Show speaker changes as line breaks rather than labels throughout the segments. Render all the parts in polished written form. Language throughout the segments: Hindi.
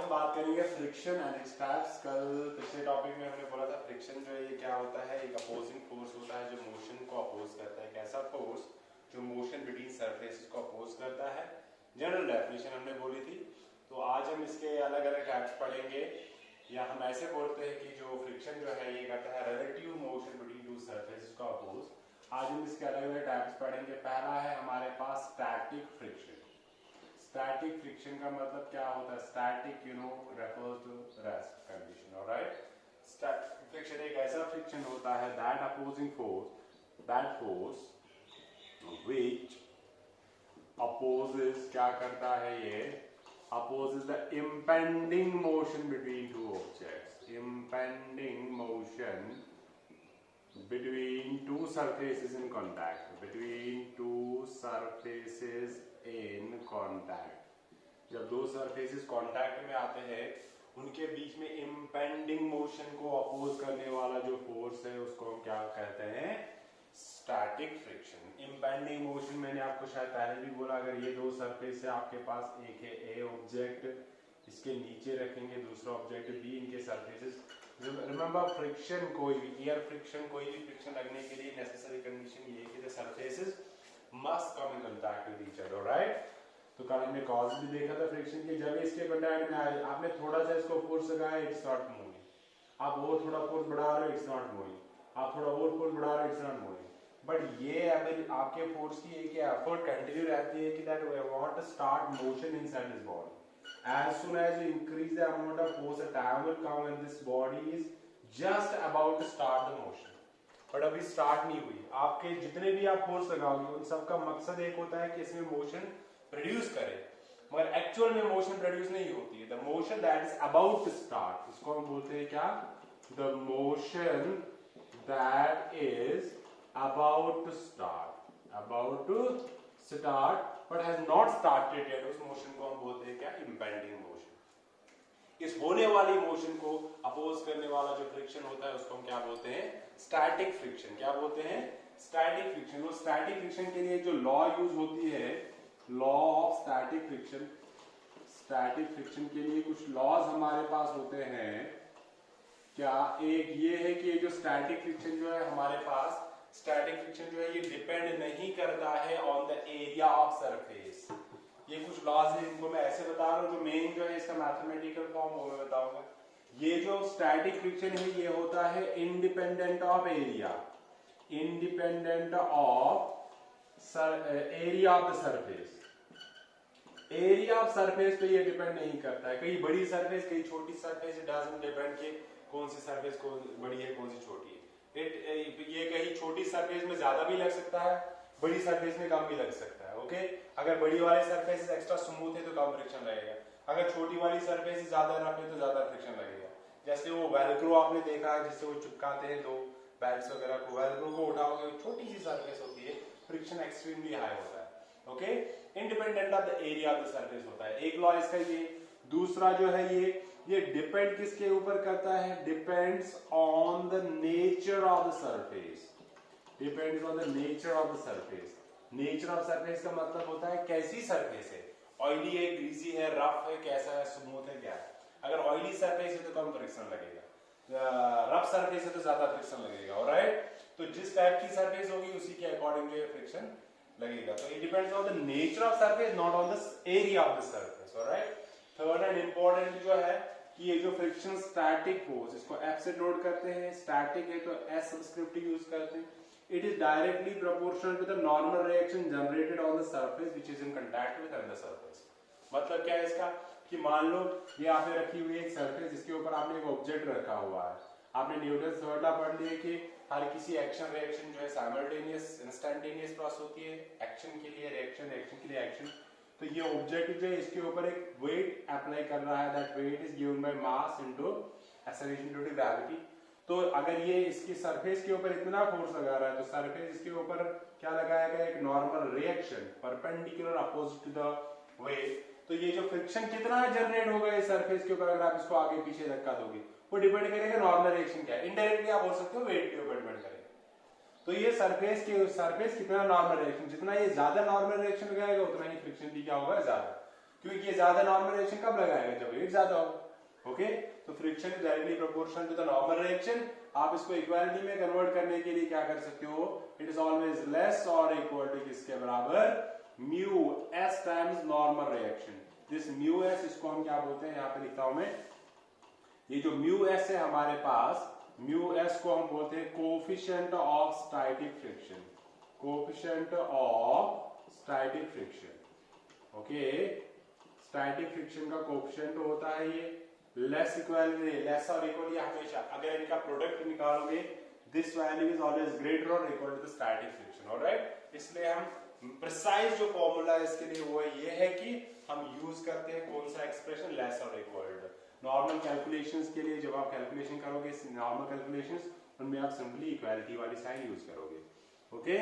हम बात करेंगे फ्रिक्शन एंड इट्स टाइप्स। कल पिछले टॉपिक में हमने बोला था फ्रिक्शन जो है ये क्या होता है, एक अपोजिंग फोर्स होता है जो मोशन को अपोज करता है। एक ऐसा फोर्स जो मोशन बिटवीन सरफेसेस को अपोज करता है। जनरल डेफिनेशन हमने बोली थी। तो आज हम इसके अलग अलग टाइप्स पढ़ेंगे, या हम ऐसे बोलते हैं कि जो फ्रिक्शन जो है ये करता है relative motion between to surfaces को अपोज। आज हम इसके अलग अलग टाइप्स पढ़ेंगे। पहला है हमारे पास स्टैटिक फ्रिक्शन। स्टैटिक फ्रिक्शन का मतलब क्या होता है? Static refers to rest condition. Alright, static friction एक ऐसा फ्रिक्शन होता है that opposing force, that force which opposes, क्या करता है ये? Opposes the impending motion between two objects. Impending motion between two surfaces in contact, between two surfaces in contact। जब दो surfaces contact में आते हैं उनके बीच में impending motion को अपोज करने वाला जो फोर्स है उसको हम क्या कहते हैं? Static friction. impending motion मैंने आपको शायद पहले भी बोला, अगर ये दो सरफेस है आपके पास, एक है ए ऑब्जेक्ट, इसके नीचे रखेंगे दूसरा ऑब्जेक्ट बी, इनके सरफेसेस। रिमेंबर फ्रिक्शन, कोई भी एयर फ्रिक्शन, कोई भी फ्रिक्शन लगने के लिए नेसेसरी कंडीशन ये है कि the surfaces must come in contact with each other, right? तो कल हमने कॉज भी देखा था फ्रिक्शन के। जब इसके कांटेक्ट में आए, आपने थोड़ा सा इसको फोर्स लगाया, इट्स नॉट मूविंग। आप और थोड़ा फोर्स बढ़ा रहे हो, इट्स नॉट मूविंग। आप थोड़ा और फोर्स बढ़ा रहे हो, इट्स नॉट मूविंग। बट ये अगर आपके फोर्स की एक एफर्ट कंटिन्यू रहती है कि that we want to start motion inside this body. As soon as you increase the amount of force, a time will come when this body is just about to start the motion. But अभी स्टार्ट नहीं हुई। आपके जितने भी आप फोर्स लगाओगे उन सबका मकसद एक होता है कि इसमें मोशन प्रोड्यूस करे, मगर एक्चुअल में मोशन प्रोड्यूस नहीं होती है। The motion that is about to start, इसको हम बोलते हैं क्या? The motion that is about to start, about to start but has not started yet, उस मोशन को हम बोलते हैं क्या? impending motion। इस होने वाली मोशन को अपोज करने वाला जो फ्रिक्शन होता है उसको हम क्या बोलते हैं? Static friction. क्या बोलते हैं? Static friction. वो स्टैटिक फ्रिक्शन के लिए जो लॉ यूज होती है, law of static friction. Static friction के लिए कुछ लॉज हमारे पास होते हैं। क्या? एक ये है कि ये जो स्टैटिक फ्रिक्शन जो है हमारे पास, स्टैटिक फ्रिक्शन जो है ये डिपेंड नहीं करता है on the area of surface. ये कुछ लॉज है, इनको मैं ऐसे बता रहा हूं, जो मेन जो है इसका मैथमेटिकल फॉर्म वो मैं बताऊंगा। ये जो स्टैटिक फ्रिक्शन है ये होता है independent of area, independent of area of the surface. Area of surface पे ये डिपेंड नहीं करता है। कहीं बड़ी सरफेस, कहीं छोटी सरफेस, इट डजंट डिपेंड कि कौन सी सरफेस बड़ी है कौन सी छोटी है। ये कहीं छोटी सरफेस में ज्यादा भी लग सकता है, बड़ी सरफेस में कम भी लग सकता है। ओके, अगर बड़ी वाली सरफेस एक्स्ट्रा स्मूथ है तो कम फ्रिक्शन लगेगा, अगर छोटी वाली सरफेस ज्यादा रफ है तो ज्यादा फ्रिक्शन लगेगा। जैसे वो वेलक्रो आपने देखा है जिससे वो चिपकाते हैं दो बैग्स वगैरह को, वेलक्रो को उठाओगे छोटी सी सरफेस होती है, फ्रिक्शन एक्सट्रीमली हाई होता है। Okay, independent of the area of the surface होता है एक लॉ इसका ये। दूसरा जो है ये डिपेंड किसके ऊपर करता है? Depends on the nature of the surface. Depends on the nature of the surface. Nature of surface का मतलब होता है कैसी सरफेस है, ऑयली है, ग्रीजी है, रफ है, कैसा है, स्मूथ है, क्या है। अगर ऑयली सरफेस है तो कम फ्रिक्शन लगेगा, रफ सरफेस है तो ज्यादा फ्रिक्शन लगेगा। ऑलराइट, तो जिस टाइप की सरफेस होगी उसी के अकॉर्डिंग जो फ्रिक्शन लगेगा। तो it depends on the nature of surface, not on the area of the surface. Alright, third and important जो है कि ये जो फ्रिक्शन स्टैटिक फोर्स, इसको एफ से नोट करते हैं। स्टैटिक है तो एस सबस्क्रिप्ट यूज करते हैं। It is directly proportional to the normal reaction generated on the surface which is in contact with other surface. मतलब क्या है इसका कि मान लो ये आपने रखी हुई है एक सरफेस, जिसके ऊपर आपने एक ऑब्जेक्ट रखा हुआ है। आपने न्यूटन थर्ड लॉ पढ़ लिया कि हर किसी एक्शन रिएक्शन जो है साइमल्टेनियस इंस्टेंटेनियस प्रोसेस होती है। एक्शन के लिए रिएक्शन, रिएक्शन के लिए एक्शन। तो ये ऑब्जेक्ट जो है इसके ऊपर एक वेट अप्लाई कर रहा है, that weight is given by mass into acceleration due to gravity. तो अगर ये इसकी सरफेस के ऊपर इतना फोर्स लगा रहा है तो सरफेस इसके ऊपर क्या लगाएगा? एक normal reaction perpendicular opposite to the weight. तो ये जो फ्रिक्शन कितना जनरेट होगा इस सरफेस के ऊपर, अगर आप इसको आगे पीछे धक्का दोगे, वो डिपेंड करेगा नॉर्मल रिएक्शन क्या है। इनडायरेक्टली आप बोल सकते हो वेट के ऊपर डिपेंड करेगा। तो ये सरफेस कितना नॉर्मल रिएक्शन, जितना ये ज्यादा नॉर्मल रिएक्शन लगाएगा उतना ही फ्रिक्शन भी क्या होगा? ज्यादा। क्योंकि ये ज्यादा नॉर्मल रिएक्शन कब लगाएगा, जब वेट ज्यादा हो। ओके, तो friction is directly proportional to the normal reaction. आप इसको इक्वालिटी में कन्वर्ट करने के लिए क्या कर सकते हो, इट इज ऑलवेज लेस और इक्वल टू किसके बराबर, mu s times normal reaction. This mu S, इसको हम क्या बोलते हैं, यहाँ पे लिखता हूं मैं, ये जो म्यू एस है हमारे पास, म्यू एस को हम बोलते हैं coefficient of static friction, coefficient of static friction. Okay, static friction का कोफिशिएंट होता है ये लेस इक्वल, लेस और इक्वल, हमेशा अगर इनका प्रोडक्ट निकालोगे this value is always greater और equal to the static friction. Alright, इसलिए हम प्रिसाइज जो फॉर्मूला है इसके लिए वो ये है कि हम यूज करते हैं कौन सा एक्सप्रेशन, लेस और इक्वल। नॉर्मल कैलकुलेशंस के लिए जब आप कैलकुलेशन करोगे नॉर्मल कैलकुलेशंस, उनमें आप सिंपली इक्वालिटी वाली साइन यूज करोगे। ओके,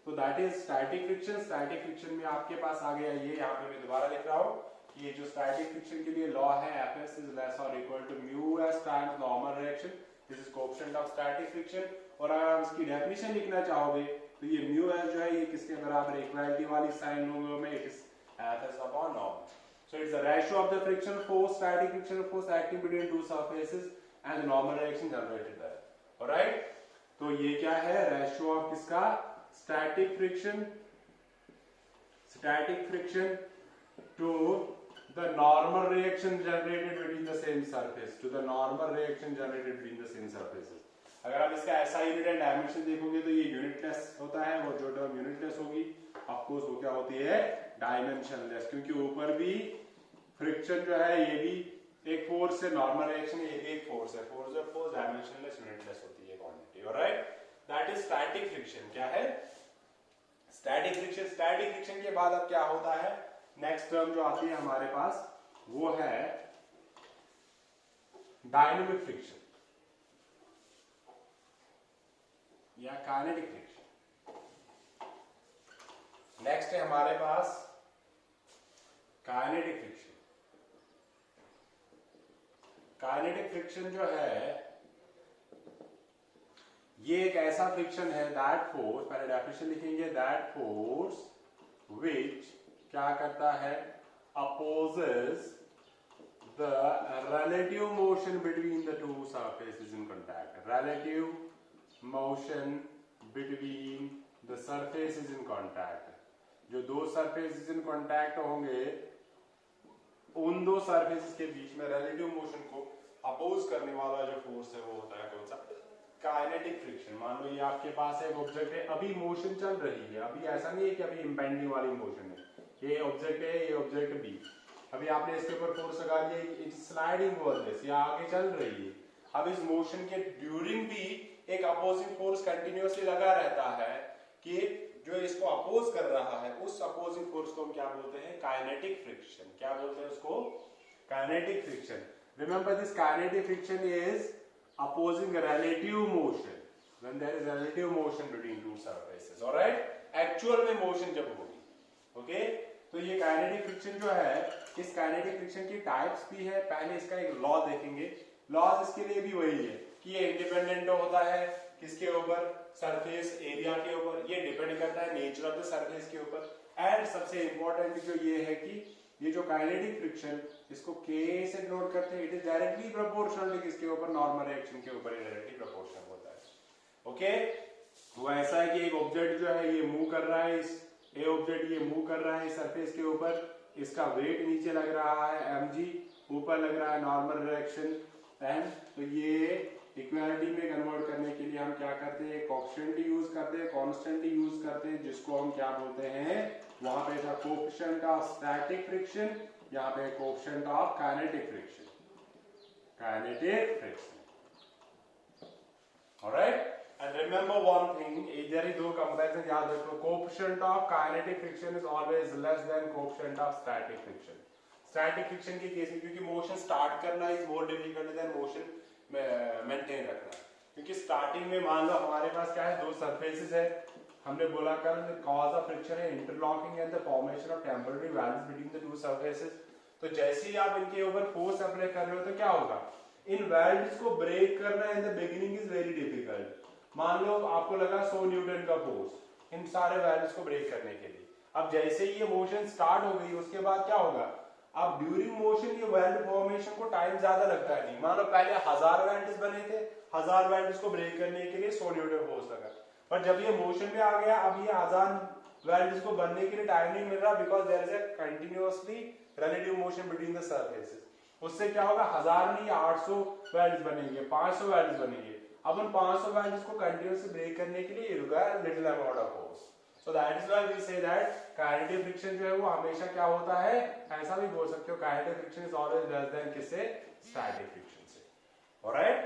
तो that is static friction. Static friction में आपके पास आ गया ये, यहाँ पे मैं दोबारा लिख रहा हूँ कि ये जो स्टैटिक फ्रिक्शन के लिए लॉ है, Fs इज लेस और equal to mu s times normal reaction, this is coefficient of static friction. और अगर आप इसकी डेफिनेशन लिखना चाहोगे तो ये म्यू एस जो है ये किसके बराबर, इक्वालिटी वाली साइन में, it is Fs upon normal. So it's the ratio of the friction force, static friction force acting between two surfaces and the normal reaction generated there. Alright? तो ये क्या है, रेशियो ऑफ किसका, static friction to the normal reaction generated between the same surface, to the normal reaction generated between the same surfaces. अगर आप इसका ऐसा यूनिट एंड डायमेंशन देखोगे तो ये यूनिटलेस होता है, और जो टर्म यूनिटलेस होगी ऑफकोर्स वो क्या होती है, डायमेंशनलेस, क्योंकि ऊपर भी फ्रिक्शन जो है ये भी एक फोर्स है, नॉर्मल रिएक्शन ये भी एक फोर्स है, फोर्स डायमेंशनलेस यूनिटलेस होती है quantity. Alright, that is static friction. क्या है, स्टैटिक फ्रिक्शन। स्टैटिक फ्रिक्शन के बाद अब क्या होता है, नेक्स्ट टर्म जो आती है हमारे पास वो है डायनेमिक फ्रिक्शन या काइनेटिक फ्रिक्शन। नेक्स्ट है हमारे पास काइनेटिक फ्रिक्शन। काइनेटिक फ्रिक्शन जो है ये एक ऐसा फ्रिक्शन है, दैट फोर्स, पहले डेफिनेशन लिखेंगे, दैट फोर्स विच क्या करता है, opposes the relative motion between the two surfaces in contact, relative motion between the surfaces in contact। जो दो सरफेसेस इन कांटेक्ट होंगे उन दो सरफेसेस के बीच में रिलेटिव मोशन को अपोज करने वाला जो फोर्स है वो होता है कौन सा, काइनेटिक फ्रिक्शन। मान लो ये आपके पास एक ऑब्जेक्ट है, अभी मोशन चल रही है, अभी ऐसा नहीं है कि अभी इंपेंडिंग वाली मोशन है, ये ऑब्जेक्ट है, ये ऑब्जेक्ट बी, अभी आपने इसके ऊपर फोर्स लगा दिया, इट्स स्लाइडिंग वर्डलेस, ये आगे चल रही है। अब इस मोशन के ड्यूरिंग भी एक अपोजिंग फोर्स कंटिन्यूअसली लगा रहता है कि जो इसको अपोज कर रहा है, उस अपोजिंग फोर्स को हम क्या बोलते हैं, काइनेटिक फ्रिक्शन। क्या बोलते हैं उसको, kinetic friction. Remember this kinetic friction is opposing a relative motion when there is relative motion between two surfaces, alright, actual में मोशन जब होगी। ओके, तो ये काइनेटिक फ्रिक्शन जो है, इस काइनेटिक फ्रिक्शन की टाइप्स भी है, पहले इसका एक लॉ देखेंगे। लॉज इसके लिए भी वही है कि ये इंडिपेंडेंट होता है किसके ऊपर, सरफेस एरिया के ऊपर, ये डिपेंड करता है नेचर ऑफ द सरफेस के ऊपर। एंड सबसे इंपॉर्टेंट जो ये है कि ये जो काइनेटिक फ्रिक्शन, इसको K से डिनोट करते हैं, it is directly proportional to किसके ऊपर, नॉर्मल रिएक्शन के ऊपर डायरेक्टली प्रोपोर्शनल होता है। ओके, वो ऐसा है कि एक ऑब्जेक्ट जो है ये मूव कर रहा है, इस ऑब्जेक्ट ये मूव कर रहा है सरफेस के ऊपर, इसका वेट नीचे लग रहा है mg, ऊपर लग रहा है नॉर्मल रिएक्शन एंड, तो ये इक्वालिटी में कन्वर्ट करने के लिए हम क्या करते हैं, कोएफिशिएंट यूज करते हैं, कांस्टेंट यूज करते हैं, जिसको हम क्या बोलते हैं, वहां पे था कोएफिशिएंट ऑफ स्टैटिक फ्रिक्शन, यहाँ पे coefficient of kinetic friction, kinetic friction. Alright, and remember one thing, इधर ही दो कंपैरिजन याद रखो, coefficient of kinetic friction is always less than coefficient of static friction. Static friction के केस में क्योंकि मोशन स्टार्ट करना is more difficult than motion maintain रखना, क्योंकि स्टार्टिंग में मान लो हमारे पास क्या है, दो सरफेसेस है, हमने बोला कल कॉज ऑफ फ्रिक्शन है interlocking and the formation of temporary values between the two surfaces. तो जैसे ही आप इनके ऊपर फोर्स अप्लाई कर रहे हो तो क्या होगा, इन वेल्ड्स को ब्रेक करना in the beginning is very difficult. मान लो आपको लगा 100 न्यूटन का फोर्स इन सारे वेल्ड्स को ब्रेक करने के लिए, अब जैसे ही ये मोशन स्टार्ट हो गई उसके बाद क्या होगा, अब ड्यूरिंग मोशन ये वेल्ड फॉर्मेशन को टाइम ज्यादा लगता है नहीं। मान लो पहले 1000 वेल्ड्स बने थे, 1000 वेल्ड्स को ब्रेक करने के लिए 100 न्यूटन फोर्स लगा, पर जब ये मोशन में आ गया अब ये 1000 वेल्ड्स को बनने के लिए टाइम नहीं मिल रहा, because there is a continuously relative motion between the surfaces. उससे क्या होगा, 1000 नहीं 800 वेल्ड्स बनेंगे, 500 वेल्ड्स बनेंगे। अब उन 500 वेल्ड्स को कंटिन्यूअसली ब्रेक करने के लिए require little amount of force. So that is why we say that kinetic friction जो है वो हमेशा क्या होता है, ऐसा भी बोल सकते हो kinetic friction is always less than किससे, static friction से। alright,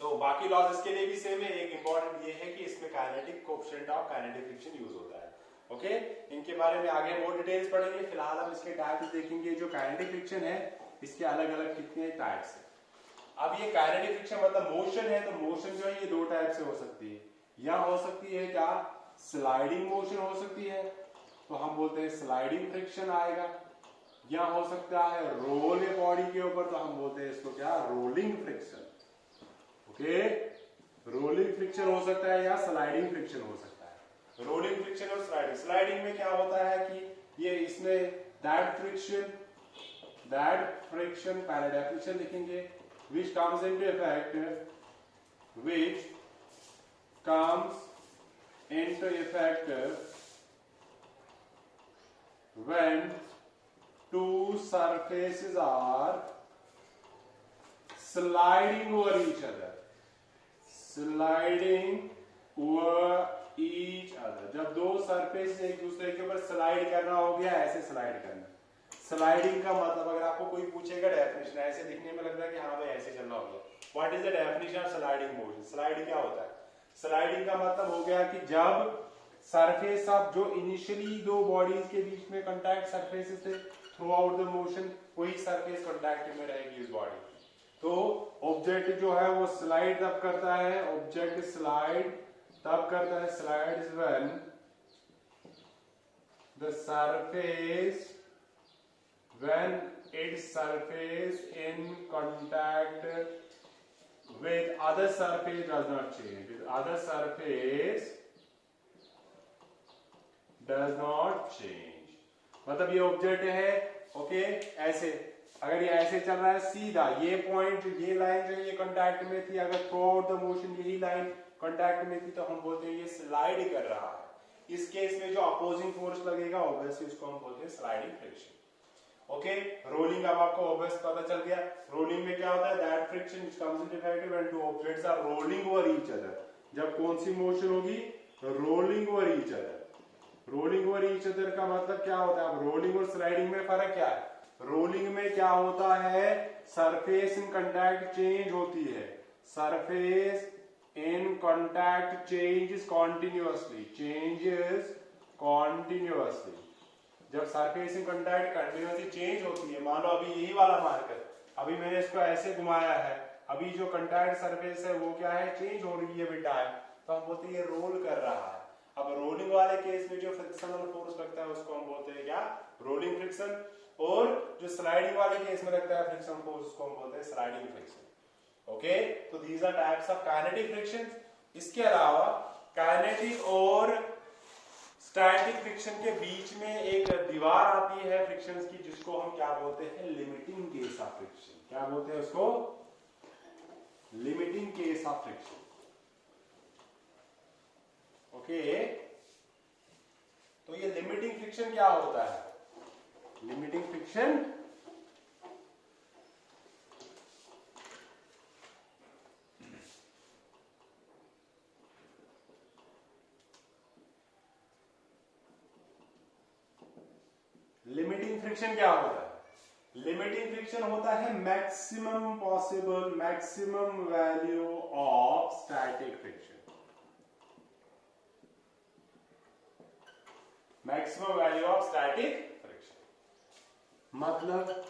तो बाकी लॉज इसके लिए भी सेम है। एक इंपॉर्टेंट ये है कि इसमें kinetic coefficient of kinetic friction use होता है। ओके, इनके बारे में आगे more डिटेल्स पढ़ेंगे। फिलहाल हम इसके टाइप्स देखेंगे। जो काइनेटिक फ्रिक्शन है इसके अलग अलग कितने टाइप्स है। अब ये काइनेटिक फ्रिक्शन मतलब मोशन है, तो मोशन जो है ये दो टाइप से हो सकती है। या हो सकती है क्या, स्लाइडिंग मोशन हो सकती है, तो हम बोलते हैं स्लाइडिंग फ्रिक्शन आएगा। या हो सकता है रोल है बॉडी के ऊपर, तो हम बोलते हैं इसको क्या, rolling friction. Okay, rolling friction हो सकता है या स्लाइडिंग फ्रिक्शन हो सकता है। रोलिंग फ्रिक्शन और स्लाइडिंग, स्लाइडिंग में क्या होता है कि ये इसमें दैट फ्रिक्शन पहले डेफिनेशन लिखेंगे, which comes into effect when two surfaces are sliding over each other, जब दो सरफेस एक दूसरे के ऊपर स्लाइड करना हो गया, ऐसे स्लाइड करना। स्लाइडिंग का मतलब अगर आपको कोई पूछेगा डेफिनेशन, ऐसे दिखने में लग रहा है कि हाँ भाई ऐसे चलना हो गया, what is the definition of sliding motion. Sliding क्या होता है, स्लाइडिंग का मतलब हो गया कि जब सरफेस ऑफ जो इनिशियली दो बॉडीज के बीच में कांटेक्ट सरफेसेस थे, थ्रू आउट द मोशन वही सरफेस कांटेक्ट में रहेगी इस बॉडी। तो ऑब्जेक्ट जो है वो स्लाइड तब करता है, ऑब्जेक्ट स्लाइड तब करता है, slide is when the surface when its surface in contact with other surface does not change, with other surface does not change। मतलब ये ऑब्जेक्ट है, ओके, ऐसे अगर ये ऐसे चल रहा है सीधा, ये पॉइंट ये लाइन जो ये कांटेक्ट में थी, अगर थ्रू आउट द मोशन यही लाइन कांटेक्ट में थी, तो हम बोलते हैं ये स्लाइड कर रहा है। इस केस में जो अपोजिंग फोर्स लगेगा ऑब्वियसली उसको हम बोलते हैं स्लाइडिंग फ्रिक्शन। ओके, रोलिंग अब आपको ऑब्वियस पता चल गया। रोलिंग में क्या होता है, that friction which comes into effect when two objects are rolling over each other. जब कौन सी मोशन होगी, rolling over each other. Rolling over each other का मतलब क्या होता है, अब रोलिंग और स्लाइडिंग में फर्क क्या है। रोलिंग में क्या होता है, सरफेस इन कांटेक्ट चेंज होती है, surface in contact changes continuously, changes continuously. जब surface in contact continuously change होती है, मान लो अभी यही वाला मार्कर, अभी मैंने इसको ऐसे घुमाया है, अभी जो कांटेक्ट सरफेस है वो क्या है, चेंज हो रही है विद टाइम, तो हम बोलते हैं ये रोल कर रहा है। अब रोलिंग वाले केस में जो फ्रिक्शनल फोर्स लगता है उसको हम बोलते हैं क्या, रोलिंग फ्रिक्शन। और जो स्लाइडिंग वाले केस में लगता है फ्रिक्शन फोर्स, उसको हम बोलते हैं स्लाइडिंग फ्रिक्शन। ओके, तो these are types of kinetic friction. इसके अलावा काइनेटिक और स्टैटिक फ्रिक्शन के बीच में एक दीवार आती है फ्रिक्शंस की, जिसको हम क्या बोलते हैं, लिमिटिंग केस ऑफ फ्रिक्शन। क्या बोलते हैं उसको, limiting case of friction. Okay, तो ये लिमिटिंग फ्रिक्शन क्या होता है, लिमिटिंग फ्रिक्शन लिमिटिंग फ्रिक्शन क्या होता है, लिमिटिंग फ्रिक्शन होता है maximum possible, maximum value of static friction, maximum value of static friction. मतलब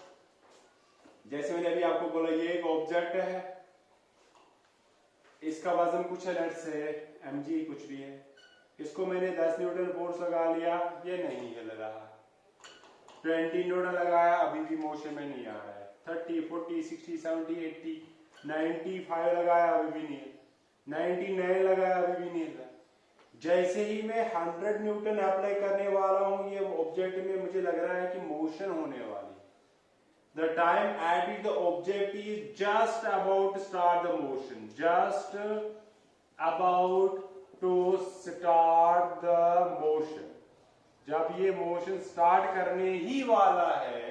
जैसे मैंने अभी आपको बोला, ये एक ऑब्जेक्ट है, इसका वजन कुछ है, लेट्स से mg कुछ भी है, इसको मैंने 10 न्यूटन फोर्स लगा लिया, ये नहीं हिल रहा, 20 न्यूटन लगाया अभी भी मोशन में नहीं आ रहा है, 30, 40, 60, 70, 80, 95 लगाया अभी भी नहीं, 99 लगाया अभी भी नहीं हिल रहा। जैसे ही मैं 100 न्यूटन अप्लाई करने वाला हूं, ये ऑब्जेक्ट में मुझे लग रहा है कि मोशन होने वाली, the time at which the object is just about to start the motion, just about to start the motion, जब ये मोशन स्टार्ट करने ही वाला है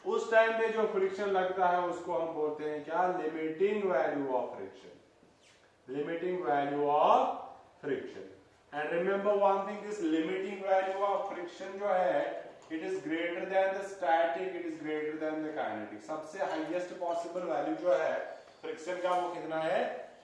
उस टाइम पे जो फ्रिक्शन लगता है उसको हम बोलते हैं क्या, limiting value of friction, limiting value of friction. And remember one thing, this limiting value of friction जो है it is greater than the static, it is greater than the kinetic. सबसे हाईएस्ट पॉसिबल वैल्यू जो है फ्रिक्शन का वो कितना है,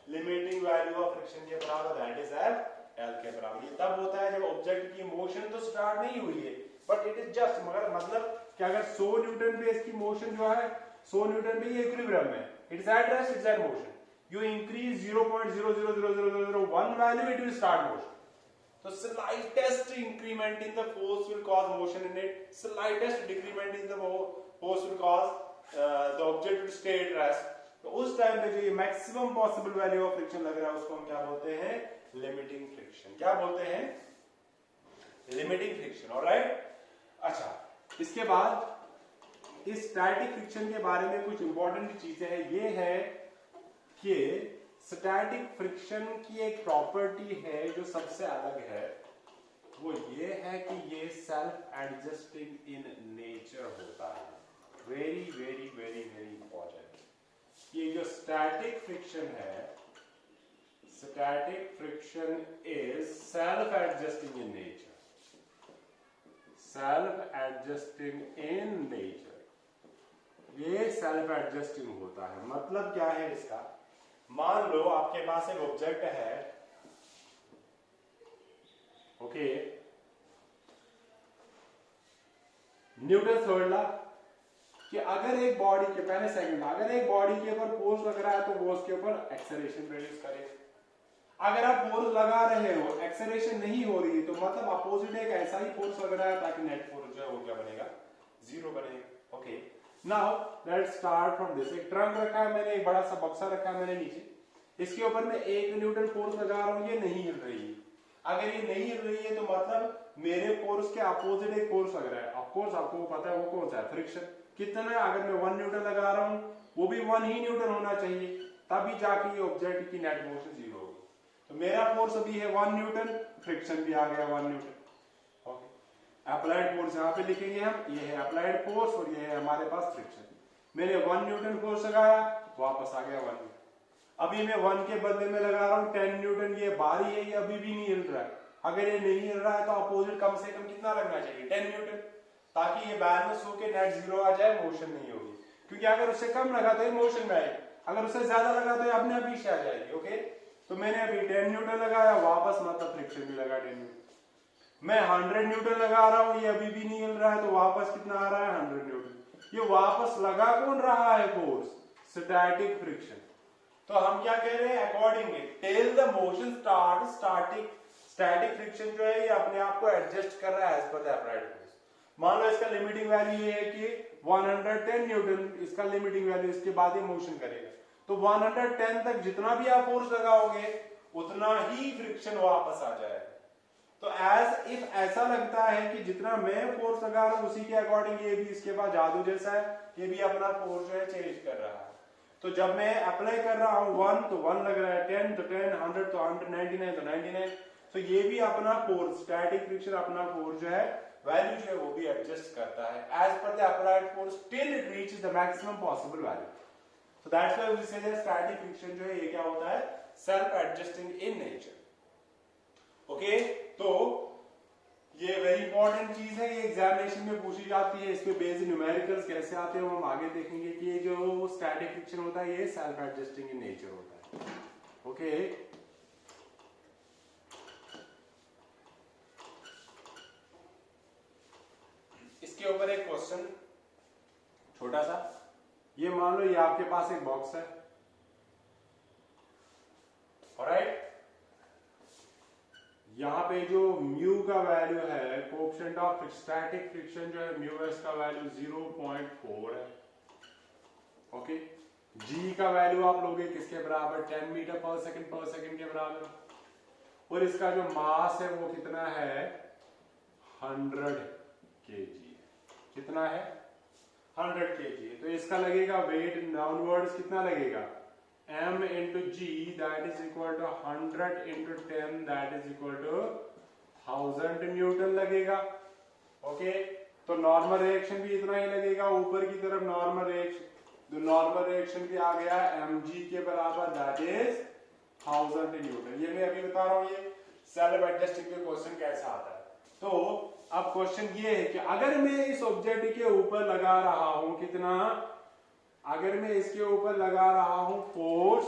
लिमिटिंग वैल्यू ऑफ फ्रिक्शन के बराबर, दैट इज एल के बराबर। ये तब होता है जब ऑब्जेक्ट की मोशन तो स्टार्ट नहीं हुई है बट इट इज जस्ट, मगर मतलब कि अगर 100 न्यूटन पे इसकी मोशन जो है 100 न्यूटन पे ये इक्विलिब्रियम में, it is at rest, it is at motion, you increase 0.0000001 value, it will start motion. So slightest increment in the force will cause motion in it, slightest decrement in the force will cause the object to stay at rest. तो उस टाइम पे जो ये maximum possible value of friction लग रहा है उसको हम क्या बोलते हैं, लिमिटिंग फ्रिक्शन। क्या बोलते हैं, लिमिटिंग फ्रिक्शन। ऑलराइट, अच्छा इसके बाद इस स्टैटिक फ्रिक्शन के बारे में कुछ इंपॉर्टेंट चीजें हैं। ये है कि स्टैटिक फ्रिक्शन की एक प्रॉपर्टी है जो सबसे अलग है, वो ये है कि ये सेल्फ एडजस्टिंग इन नेचर होता है। Very very very very important. ये जो स्टैटिक फ्रिक्शन है, static friction is self adjusting in nature, self adjusting in nature. ये सेल्फ एडजस्टिंग होता है। मतलब क्या है इसका, मान लो आपके पास एक ऑब्जेक्ट है, ओके, न्यूटन थर्ड लॉ कि अगर एक बॉडी के, पहले सेकंड, अगर एक बॉडी के ऊपर फोर्स लग रहा है तो वो उसके ऊपर एक्सेलरेशन प्रोड्यूस करेगा। अगर आप फोर्स लगा रहे हो, एक्सेलरेशन नहीं हो रही है, तो मतलब अपोजिट एक ऐसा ही फोर्स लग रहा है ताकि नेट फोर्स जो है वो क्या बनेगा, जीरो बनेगा। Okay, now let's start from this. एक ट्रंक रखा है मैंने, एक बड़ा सा बक्सा रखा है मैंने नीचे, इसके ऊपर मैं 1 न्यूटन फोर्स लगा रहा हूं, ये नहीं हिल रही है। अगर ये नहीं हिल रही है तो मतलब मेरे फोर्स के अपोजिट एक फोर्स लग रहा है। ऑफ कोर्स आपको पता है वो कौन सा है, फ्रिक्शन। कितना है, अगर मैं 1 न्यूटन लगा रहा हूं वो भी 1 ही न्यूटन होना चाहिए, तभी जाके ये ऑब्जेक्ट की नेट मोशन जीरो होगी। तो मेरा फोर्स अभी है 1 न्यूटन, फ्रिक्शन भी आ गया 1 न्यूटन। ओके, अप्लाइड फोर्स यहां पे लिखेंगे हम, ये है अप्लाइड फोर्स और ये है हमारे पास फ्रिक्शन। मैंने 1 न्यूटन फोर्स लगाया, वापस आ गया 1 न्यूटन। अभी मैं 1 के बदले में लगा रहा हूं 10 न्यूटन, ये बारी है, ये अभी भी नहीं हिल रहा है। अगर ये नहीं हिल रहा है तो अपोजिट कम से कम कितना लगना चाहिए, 10 न्यूटन, ताकि ये बैलेंस होके नेट जीरो आ जाए, मोशन नहीं होगी। क्योंकि अगर उससे कम लगा तो ये मोशन में आएगी, अगर उससे ज्यादा लगा तो ये अपने आप पीछे आ जाएगी। ओके, तो मैंने अभी 10 न्यूटन लगाया, वापस मतलब फ्रिक्शन भी लगा 10 न्यूटन। मैं 100 न्यूटन लगा रहा हूं, ये अभी भी नहीं हिल रहा है, तो वापस कितना आ रहा है, 100 न्यूटन। ये वापस लगा कौन रहा है फोर्स, स्टैटिक फ्रिक्शन। तो हम क्या कह रहे हैं, accordingly till the motion start, static friction जो है ये अपने आप को एडजस्ट कर रहा है as per the applied force. मान लो इसका लिमिटिंग वैल्यू ये है कि 110 न्यूटन, इसका लिमिटिंग वैल्यू, इसके बाद ये मोशन करेगा। तो 110 तक जितना भी आप फोर्स लगाओगे उतना ही फ्रिक्शन वापस आ जाएगा। तो एज इफ ऐसा लगता है कि जितना मैं फोर्स लगा रहा हूं उसी के अकॉर्डिंग ये भी इसके पास जादू जैसा है, ये भी अपना फोर्स जो है चेंज कर रहा है। तो जब मैं अप्लाई कर रहा हूं 1 तो 1 लग रहा है, 10 तो 10, 100 तो 100, 99 तो 99। तो ये भी अपना फोर्स, स्टैटिक फ्रिक्शन अपना फोर्स जो है वैल्यू जो है वो भी एडजस्ट करता है as per the applied force till it reaches the maximum possible value. So that's why we say that static friction जो है ये क्या होता है, self adjusting in nature. Okay, तो ये वेरी इंपॉर्टेंट चीज है, ये एग्जामिनेशन में पूछी जाती है। इस पे बेस्ड न्यूमेरिकल्स कैसे आते हैं हम आगे देखेंगे कि ये जो स्टैटिक फ्रिक्शन होता है ये सेल्फ एडजस्टिंग इन नेचर होता है। ओके, इसके ऊपर एक क्वेश्चन छोटा सा, ये मान लो ये आपके पास एक बॉक्स है, ऑलराइट, यहां पे जो म्यू का वैल्यू है, कोएफिशिएंट ऑफ स्टैटिक फ्रिक्शन जो है म्यू एस का वैल्यू 0.4 है। ओके, जी का वैल्यू आप लोगे किसके बराबर, 10 मीटर पर सेकंड के बराबर, और इसका जो मास है वो कितना है, 100 kg। कितना है, 100 kg है, तो इसका लगेगा वेट डाउनवर्ड्स कितना लगेगा, m into g that is equal to 100 into 10 that is equal to 1000 newton लगेगा। ओके, तो नॉर्मल रिएक्शन भी इतना ही लगेगा, ऊपर की तरफ नॉर्मल रिएक्शन, तो नॉर्मल रिएक्शन भी आ गया mg के बराबर दैट इज 1000 न्यूटन। ये मैं अभी बता रहा हूं ये सेल्फ एडजस्टिंग के क्वेश्चन कैसा आता है। तो अब क्वेश्चन ये है कि अगर मैं इस ऑब्जेक्ट के ऊपर लगा रहा हूं कितना, अगर मैं इसके ऊपर लगा रहा हूं फोर्स,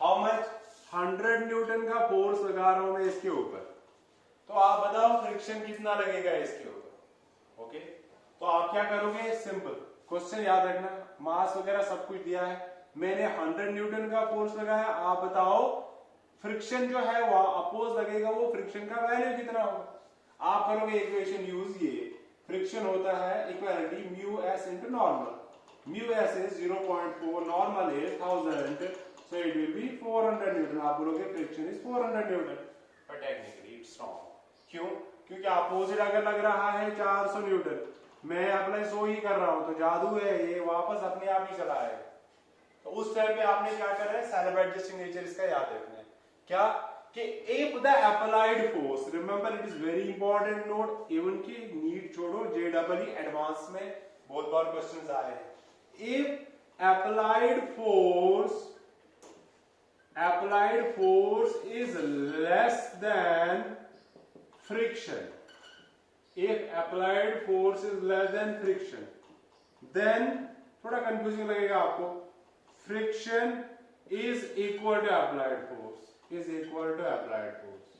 हाउ मच, 100 न्यूटन का फोर्स लगा रहा हूं मैं इसके ऊपर, तो आप बताओ फ्रिक्शन कितना लगेगा इसके ऊपर। ओके, तो आप क्या करोगे, सिंपल क्वेश्चन याद रखना, मास वगैरह सब कुछ दिया है, मैंने 100 न्यूटन का फोर्स लगाया, आप बताओ फ्रिक्शन जो है वो अपोज लगेगा, वो फ्रिक्शन का वैल्यू कितना होगा। आप करोगे इक्वेशन यूज, ये फ्रिक्शन होता है equality mu S into normal, mu S is 0.4, normal is 1000, so it will be 400 Newton. आप बोलोगे friction is 400 Newton, but technically it's wrong. क्यों, क्योंकि अपोजिट अगर लग रहा है 400 न्यूटन, मैं अप्लाई 100 ही कर रहा हूं, तो जादू है ये वापस अपने आप ही चला आएगा। तो उस टाइम पे आपने क्या करना है, सेल्फ एडजस्टिंग नेचर इसका याद रखना है, क्या कि if the applied force, remember it is very important note, even की नीट छोड़ो जेडब्ल्यू एडवांस में बहुत बार क्वेश्चंस आए हैं, if applied force is less than friction, if applied force is less than friction, then थोड़ा कंफ्यूजिंग लगेगा आपको, friction is equal to applied force, is equal to applied force।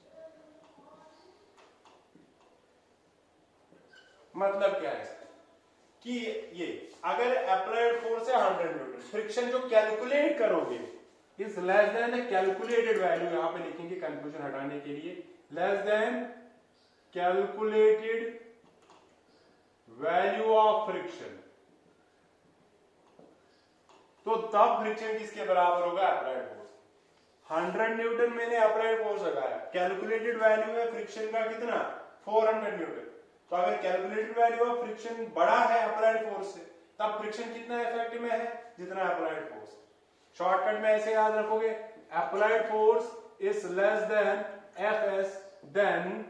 मतलब क्या है कि ये अगर अप्लाइड फोर्स है 100 न्यूटन, फ्रिक्शन जो कैलकुलेट करोगे is less then A calculated value, यहां पे लिखेंगे कंफ्यूजन हटाने के लिए, less than calculated value of friction, तो तब फ्रिक्शन किसके बराबर होगा, अप्लाइड फोर्स। 100 न्यूटन मैंने अप्लाइड फोर्स लगाया, कैलकुलेटेड वैल्यू है फ्रिक्शन का कितना, 400 न्यूटन, तो अगर कैलकुलेटेड वैल्यू ऑफ फ्रिक्शन बड़ा है अप्लाइड फोर्स से, तब फ्रिक्शन कितना इफेक्ट में है, जितना अप्लाइड फोर्स। शॉर्टकट में ऐसे याद रखोगे, applied force is less than FS, then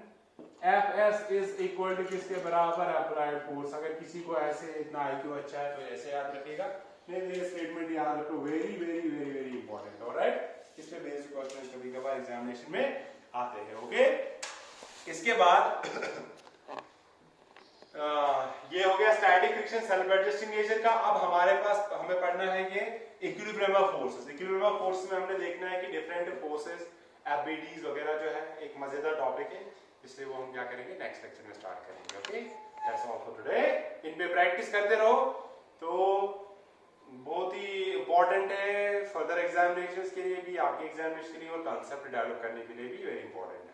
FS is equal to किसके बराबर, अप्लाइड फोर्स। अगर किसी को ऐसे इतना आईक्यू अच्छा है तो ऐसे याद रखेगा, नहीं तो ये स्टेटमेंट याद रखो, very very very very important. Alright, इस पे बेसिक क्वेश्चन कभी कभार एग्जामिनेशन में आते हैं। ओके, इसके बाद ये हो गया static friction self adjusting nature का। अब हमारे पास हमें पढ़ना है ये equilibrium of forces. Equilibrium of forces में हमने देखना है कि डिफरेंट फोर्सेस, एबिलिटीज वगैरह जो है, एक मजेदार टॉपिक है, इसलिए वो हम क्या करेंगे नेक्स्ट लेक्चर में स्टार्ट करेंगे। Okay, that's all for today. इन पे प्रैक्टिस करते रहो, तो बहुत ही इंपॉर्टेंट है फर्दर एग्जामिनेशंस के लिए भी, आपके एग्जामिनेशन के लिए और कंसेप्ट डेवलप करने के लिए भी वेरी इंपॉर्टेंट है।